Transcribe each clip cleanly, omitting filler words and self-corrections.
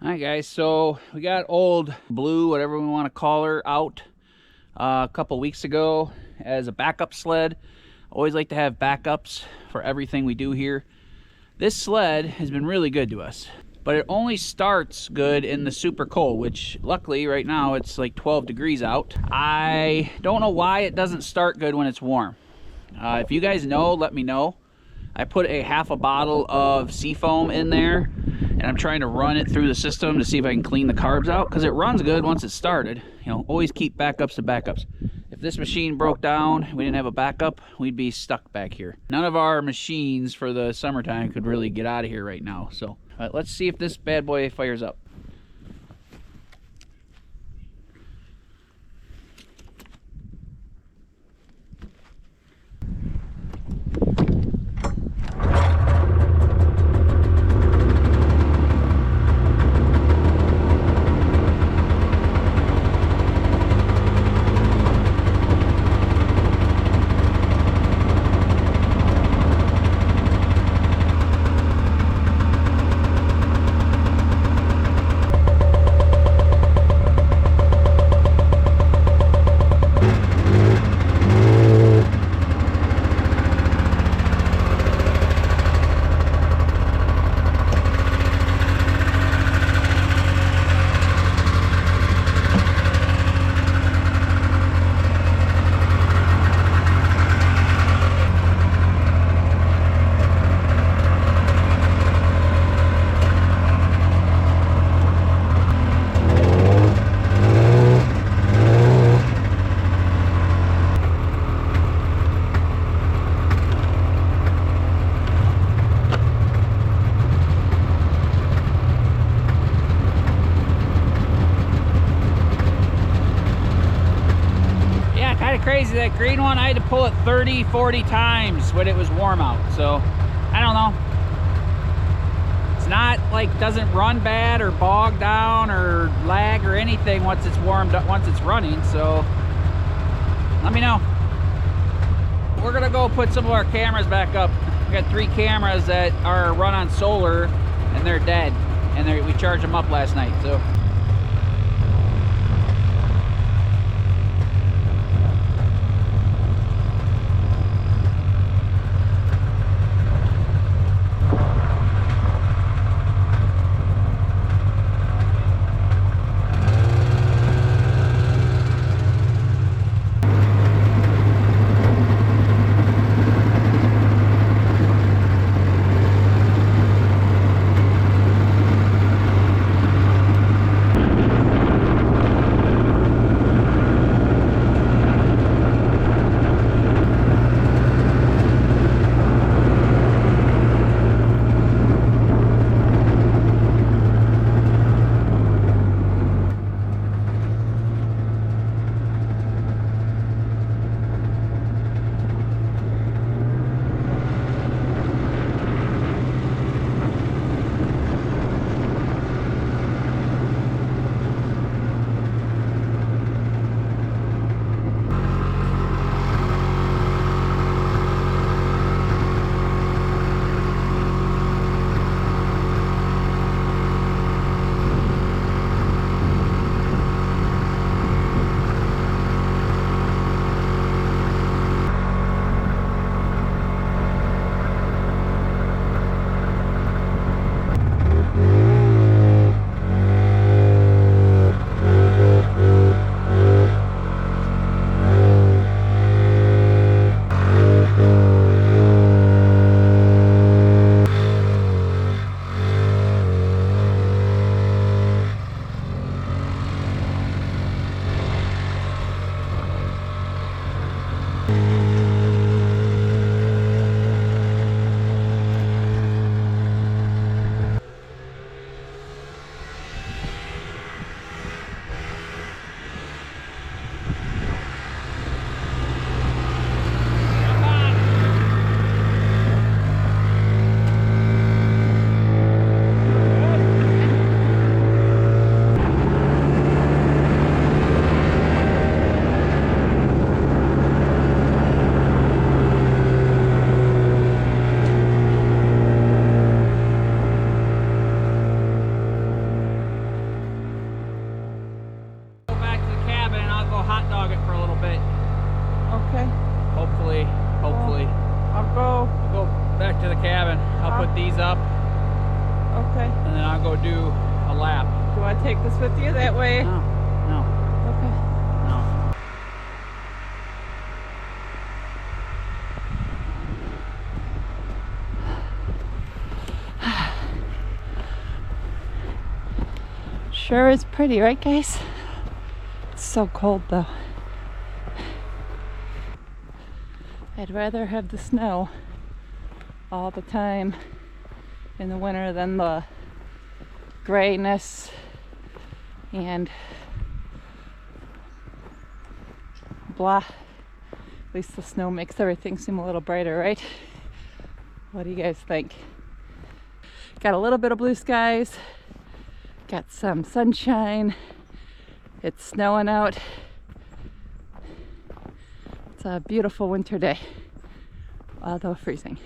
Alright guys, so we got old Blue, whatever we want to call her, out a couple weeks ago as a backup sled. Always like to have backups for everything we do here. This sled has been really good to us, but it only starts good in the super cold, which luckily right now it's like 12 degrees out. I don't know why it doesn't start good when it's warm. If you guys know, let me know. I put a half a bottle of seafoam in there, and I'm trying to run it through the system to see if I can clean the carbs out, because it runs good once it's started. You know, always keep backups to backups. If this machine broke down, we didn't have a backup, we'd be stuck back here. None of our machines for the summertime could really get out of here right now. So let's see if this bad boy fires up. Crazy, that green one, I had to pull it 30-40 times when it was warm out. So I don't know, it's not like doesn't run bad or bog down or lag or anything once it's warmed up, once it's running. So let me know. We're gonna go put some of our cameras back up. We got 3 cameras that are run on solar and they're dead, and we charged them up last night. So back to the cabin. I'll put these up. Okay. And then I'll go do a lap. Do you want to take this with you that way? No. No. Okay. No. Sure is pretty, right guys? It's so cold though. I'd rather have the snow all the time in the winter than the grayness and blah. At least the snow makes everything seem a little brighter, right? What do you guys think? Got a little bit of blue skies, got some sunshine, it's snowing out. It's a beautiful winter day, although freezing.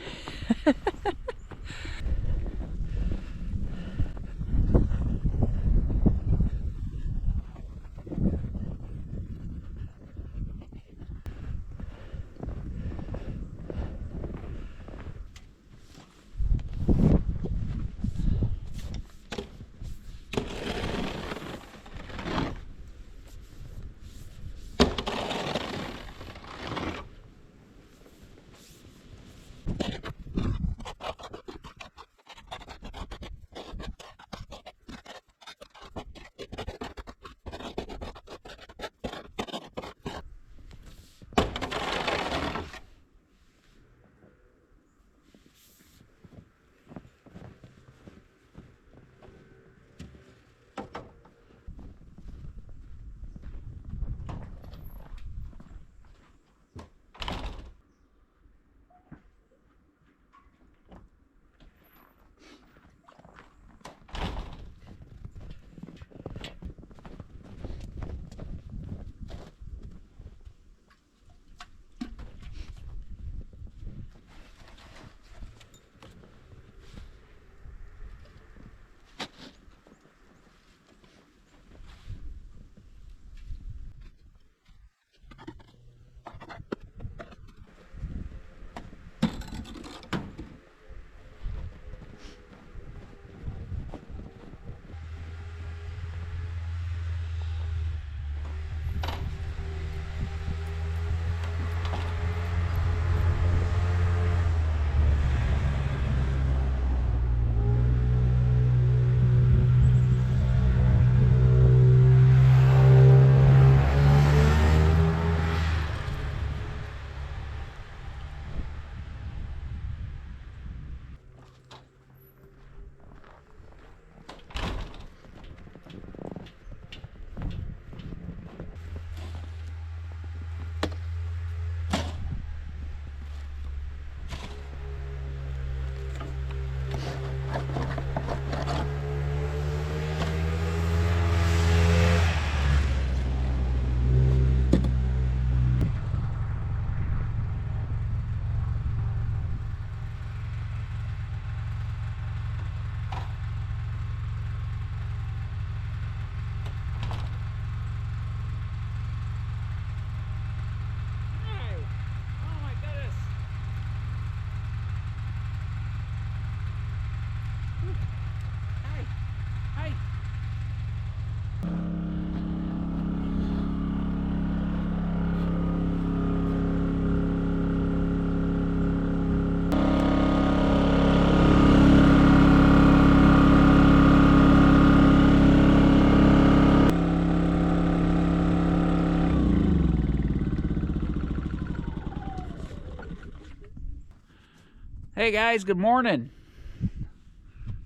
Hey guys, good morning.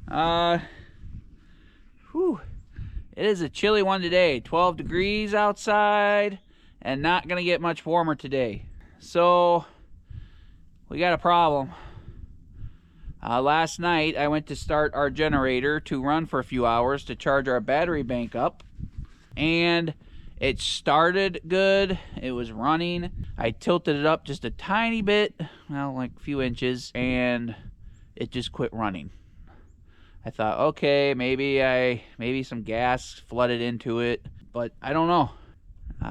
It is a chilly one today. 12 degrees outside and not gonna get much warmer today. So we got a problem. Last night I went to start our generator to run for a few hours to charge our battery bank up, and it started good. It was running. I tilted it up just a tiny bit, well, like a few inches, and it just quit running. I thought, okay, maybe some gas flooded into it, but I don't know.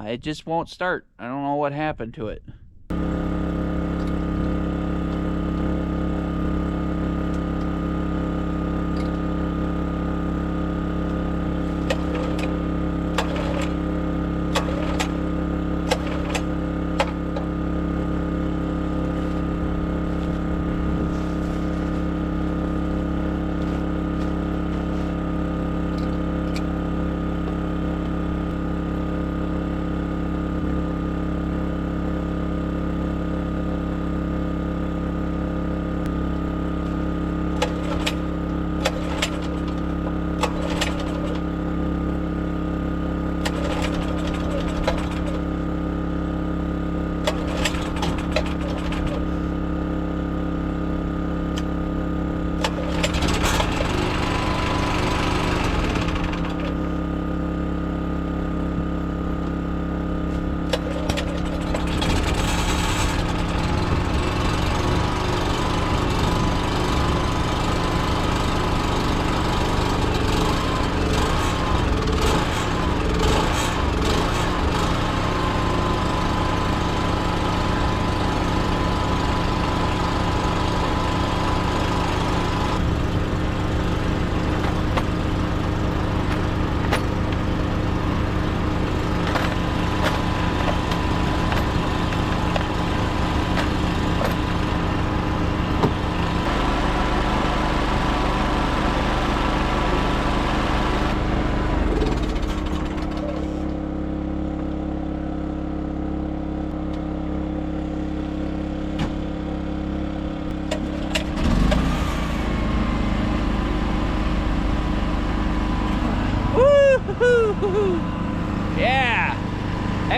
It just won't start. I don't know what happened to it.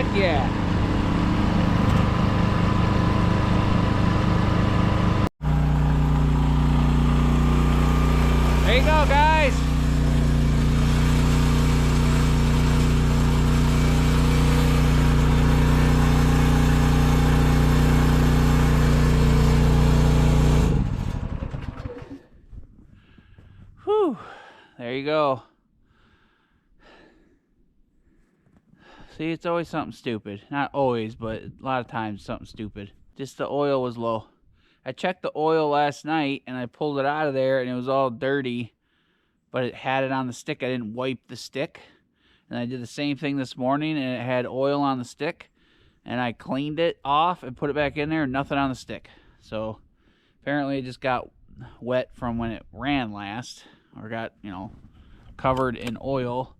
Heck yeah. There you go, guys. Whew. There you go. See, it's always something stupid. Not always, but a lot of times something stupid. Just the oil was low. I checked the oil last night and I pulled it out of there and it was all dirty, but it had it on the stick. I didn't wipe the stick. And I did the same thing this morning and it had oil on the stick. And I cleaned it off and put it back in there and nothing on the stick. So apparently it just got wet from when it ran last, or got, you know, covered in oil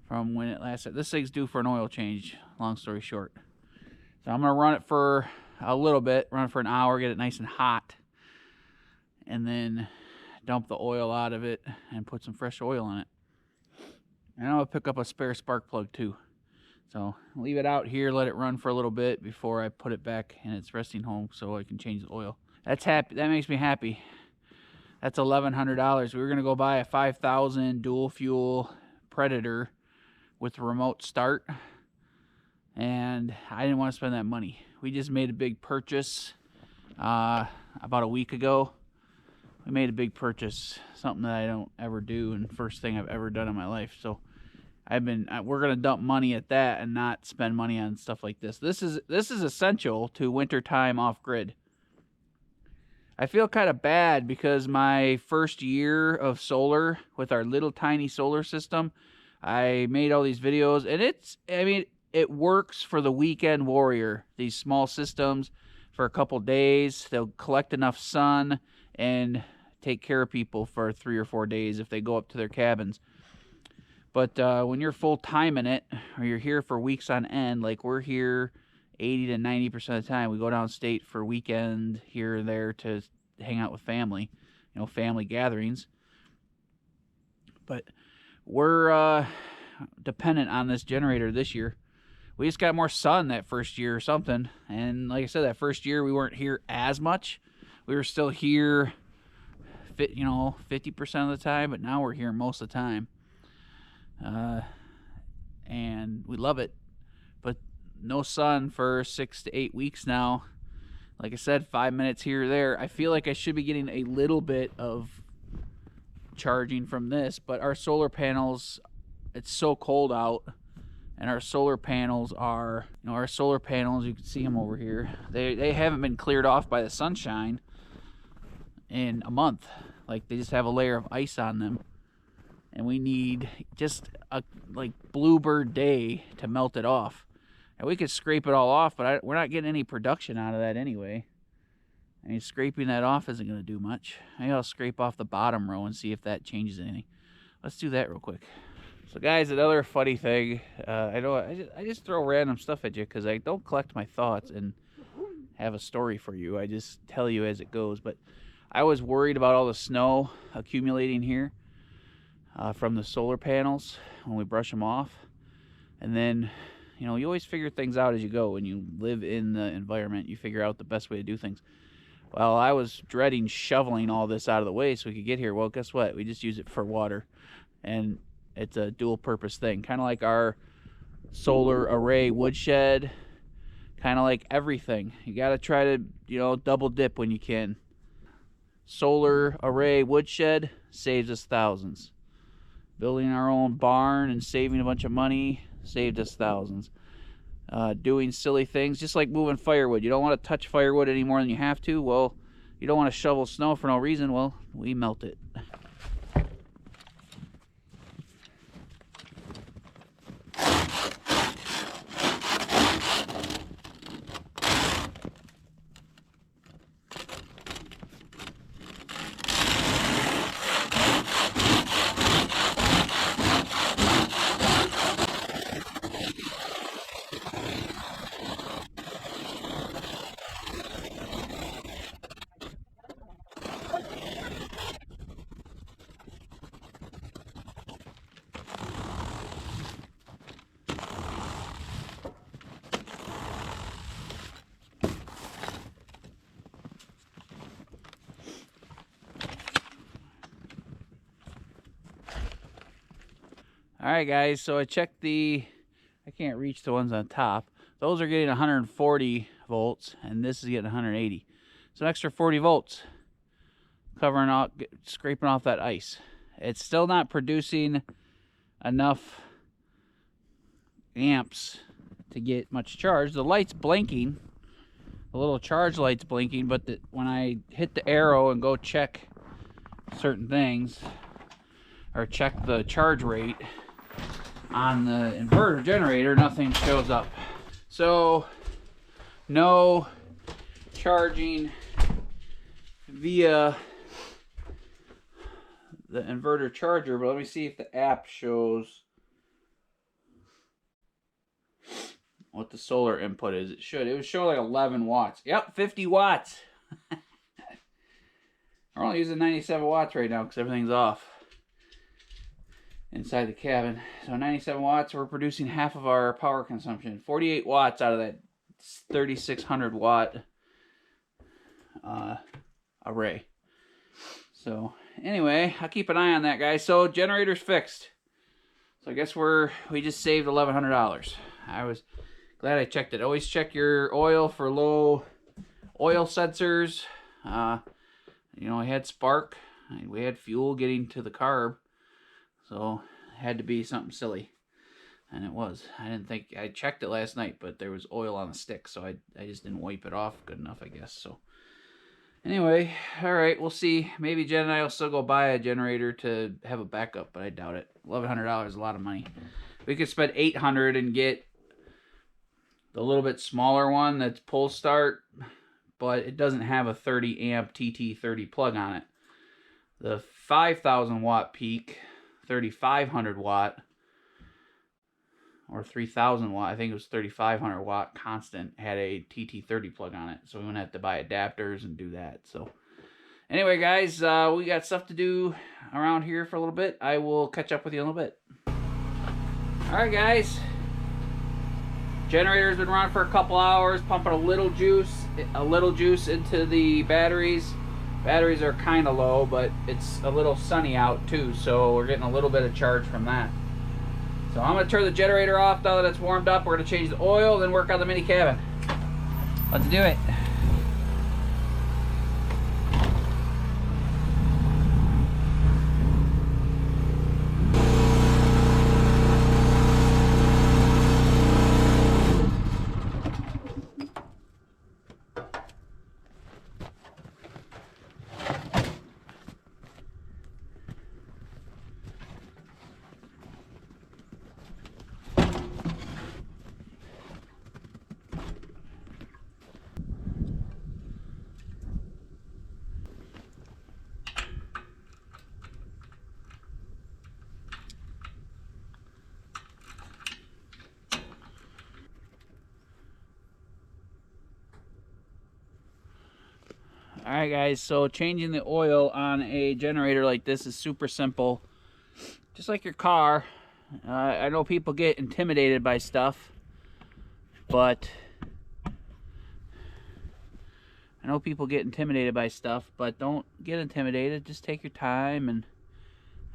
from when it last. This thing's due for an oil change, long story short. So I'm gonna run it for a little bit, run it for an hour, get it nice and hot, and then dump the oil out of it and put some fresh oil in it. And I'm gonna pick up a spare spark plug too. So leave it out here, let it run for a little bit before I put it back in its resting home so I can change the oil. That's happy. That makes me happy. That's $1,100. We were gonna go buy a 5,000 dual fuel Predator with remote start, and I didn't want to spend that money. We just made a big purchase about a week ago. We made a big purchase, something that I don't ever do, and first thing I've ever done in my life. So we're gonna dump money at that and not spend money on stuff like this. This is essential to wintertime off grid. I feel kind of bad because my first year of solar with our little tiny solar system, I made all these videos, and it works for the weekend warrior. These small systems for a couple days, they'll collect enough sun and take care of people for 3 or 4 days if they go up to their cabins. But when you're full time in it, or you're here for weeks on end, like we're here 80 to 90% of the time, we go downstate for a weekend here and there to hang out with family, you know, family gatherings. But we're dependent on this generator this year. We just got more sun that first year or something, and like I said, that first year we weren't here as much. We were still here, 50% of the time, but now we're here most of the time, and we love it. But no sun for 6 to 8 weeks now. Like I said, 5 minutes here or there. I feel like I should be getting a little bit of charging from this, but our solar panels, it's so cold out, and our solar panels are, you can see them over here, they haven't been cleared off by the sunshine in a month. Like, they just have a layer of ice on them, and we need just a bluebird day to melt it off. And we could scrape it all off, but we're not getting any production out of that anyway. I mean, scraping that off isn't going to do much. Maybe I'll scrape off the bottom row and see if that changes anything. Let's do that real quick. So guys, another funny thing. I know I just throw random stuff at you because I don't collect my thoughts and have a story for you. I just tell you as it goes. But I was worried about all the snow accumulating here from the solar panels when we brush them off. And then, you know, you always figure things out as you go. When you live in the environment, you figure out the best way to do things. Well, I was dreading shoveling all this out of the way so we could get here. Well, guess what? We just use it for water. And it's a dual purpose thing. Kind of like our solar array woodshed. Kind of like everything. You got to try to, double dip when you can. Solar array woodshed saves us thousands. Building our own barn and saving a bunch of money saved us thousands. Doing silly things, just like moving firewood. You don't want to touch firewood any more than you have to. Well, you don't want to shovel snow for no reason. Well, we melt it. All right, guys, so I checked I can't reach the ones on top. Those are getting 140 volts, and this is getting 180. So an extra 40 volts covering out, scraping off that ice. It's still not producing enough amps to get much charge. The light's blinking, the little charge light's blinking, but when I hit the arrow and go check certain things, or check the charge rate on the inverter generator, nothing shows up. So no charging via the inverter charger, but let me see if the app shows what the solar input is. It should. It would show like 11 watts. Yep, 50 watts. We're only using 97 watts right now because everything's off inside the cabin. So 97 watts, we're producing half of our power consumption. 48 watts out of that 3600 watt array. So anyway, I'll keep an eye on that, guys. So generator's fixed. So I guess we just saved $1,100. I was glad I checked it. Always check your oil for low oil sensors. You know, I had spark. We had fuel getting to the carb. So it had to be something silly. And it was. I didn't think, I checked it last night, but there was oil on the stick. So I just didn't wipe it off good enough, I guess. So anyway, all right, we'll see. Maybe Jen and I will still go buy a generator to have a backup, but I doubt it. $1,100 is a lot of money. We could spend $800 and get the little bit smaller one that's pull start, but it doesn't have a 30 amp TT30 plug on it. The 5,000 watt peak, 3,500 watt, or 3,000 watt, I think it was 3,500 watt constant, had a TT30 plug on it. So we wouldn't have to buy adapters and do that. So anyway, guys, we got stuff to do around here for a little bit. I will catch up with you in a little bit. All right, guys. Generator's been running for a couple hours, pumping a little juice into the batteries. Batteries are kind of low, but it's a little sunny out too, so we're getting a little bit of charge from that. So I'm going to turn the generator off now that it's warmed up. We're going to change the oil, then work on the mini cabin. Let's do it. Alright, guys, so changing the oil on a generator like this is super simple. Just like your car. I know people get intimidated by stuff, but don't get intimidated. Just take your time. And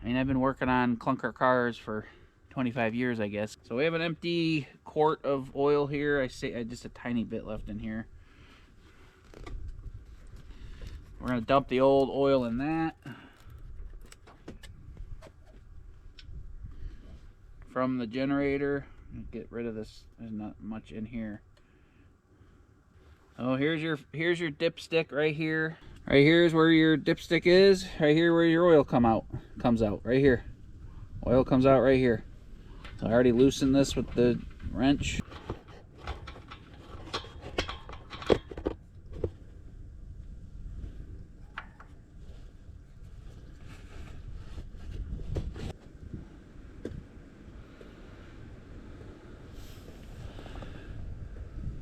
I mean, I've been working on clunker cars for 25 years, I guess. So we have an empty quart of oil here. I just a tiny bit left in here. We're going to dump the old oil in that. From the generator. Get rid of this. There's not much in here. Oh, here's your dipstick right here. Right here is where your dipstick is. Right here where your oil comes out. Right here. Oil comes out right here. So I already loosened this with the wrench.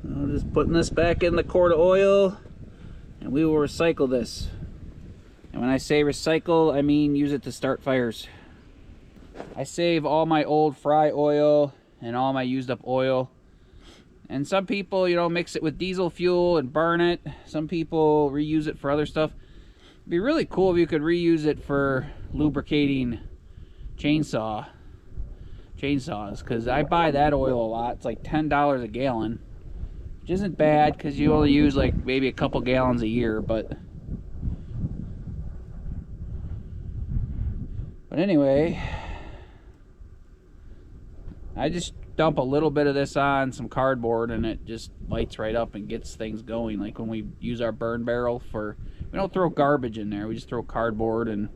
I'm just putting this back in the quart of oil, and we will recycle this. And when I say recycle, I mean use it to start fires. I save all my old fry oil and all my used up oil. And some people, you know, mix it with diesel fuel and burn it. Some people reuse it for other stuff. It'd be really cool if you could reuse it for lubricating chainsaw. chainsaws, because I buy that oil a lot. It's like $10 a gallon, which isn't bad because you only use like maybe a couple gallons a year. But anyway, I just dump a little bit of this on some cardboard and it just lights right up and gets things going. Like when we use our burn barrel for, we don't throw garbage in there, we just throw cardboard and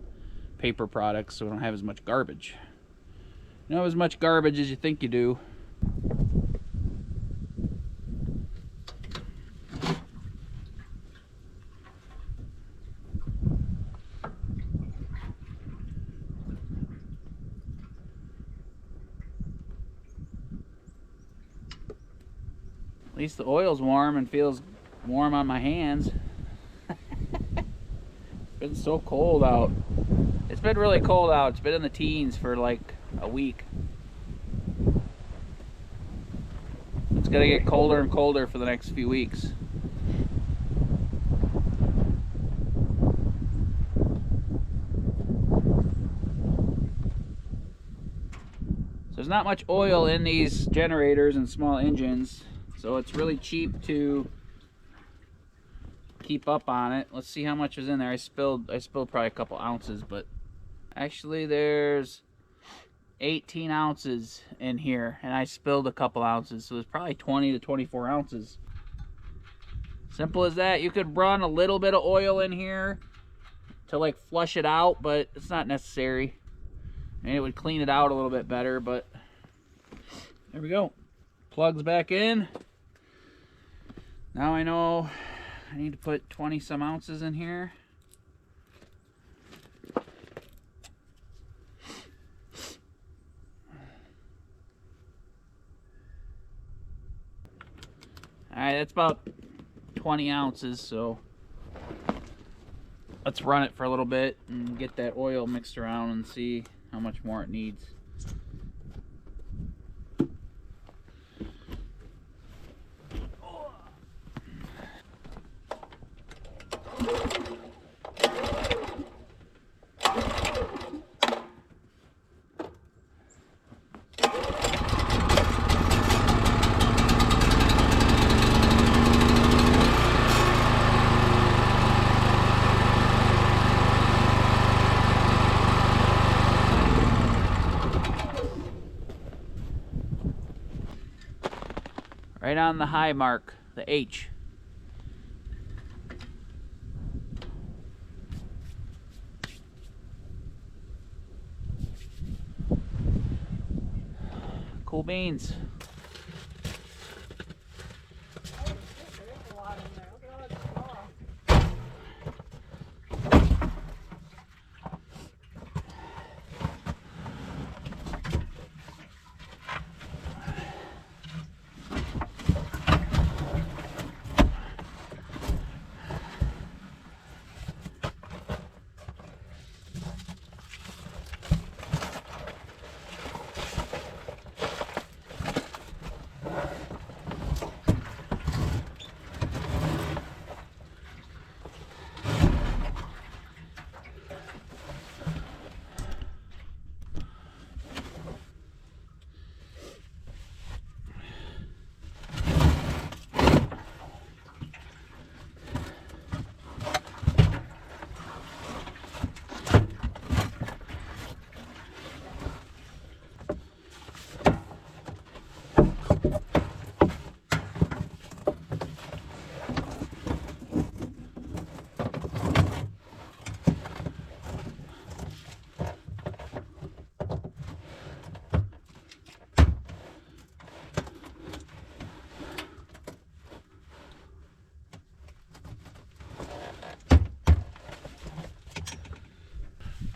paper products, so we don't have as much garbage. You don't have as much garbage as you think you do. At least the oil's warm and feels warm on my hands. It's been so cold out. It's been really cold out. It's been in the teens for like a week. It's gonna get colder and colder for the next few weeks. So there's not much oil in these generators and small engines, so it's really cheap to keep up on it. Let's see how much was in there. I spilled probably a couple ounces, but actually there's 18 ounces in here, and I spilled a couple ounces, so there's probably 20 to 24 ounces. Simple as that. You could run a little bit of oil in here to like flush it out, but it's not necessary. And it would clean it out a little bit better, but there we go. Plugs back in. Now I know I need to put 20 some ounces in here. Alright, that's about 20 ounces, so let's run it for a little bit and get that oil mixed around and see how much more it needs. Right on the high mark, the H. Cool beans.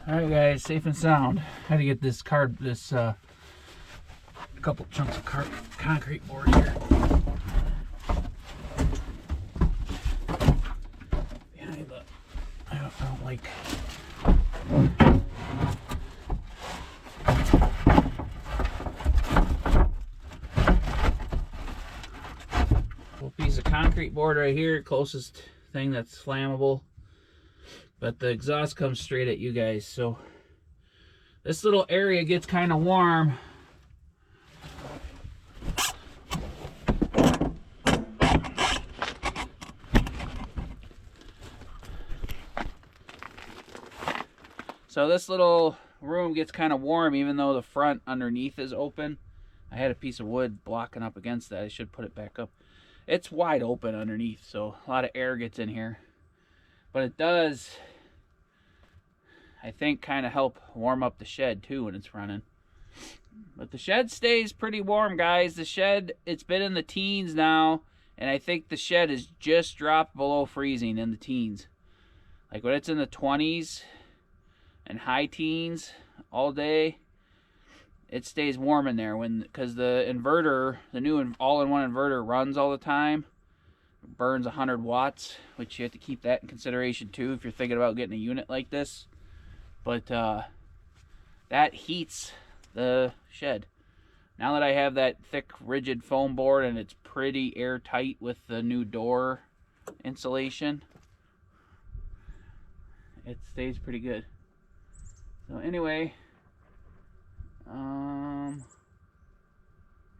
Alright guys, safe and sound. Had to get this couple chunks of concrete board here. Behind the, I don't like. Little piece of concrete board right here, closest thing that's flammable. But the exhaust comes straight at you guys, so this little area gets kind of warm So this little room gets kind of warm even though the front underneath is open. I had a piece of wood blocking up against that. I should put it back up. It's wide open underneath, so a lot of air gets in here. But it does, I think, kind of help warm up the shed too when it's running. But the shed stays pretty warm, guys. The shed, it's been in the teens now, and I think the shed has just dropped below freezing in the teens. Like when it's in the 20s and high teens all day, it stays warm in there because the inverter, the new all-in-one inverter, runs all the time. It burns 100 watts, which you have to keep that in consideration too if you're thinking about getting a unit like this. But that heats the shed. Now that I have that thick rigid foam board and it's pretty airtight with the new door insulation, it stays pretty good. So anyway,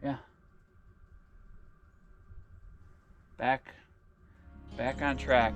yeah, back on track.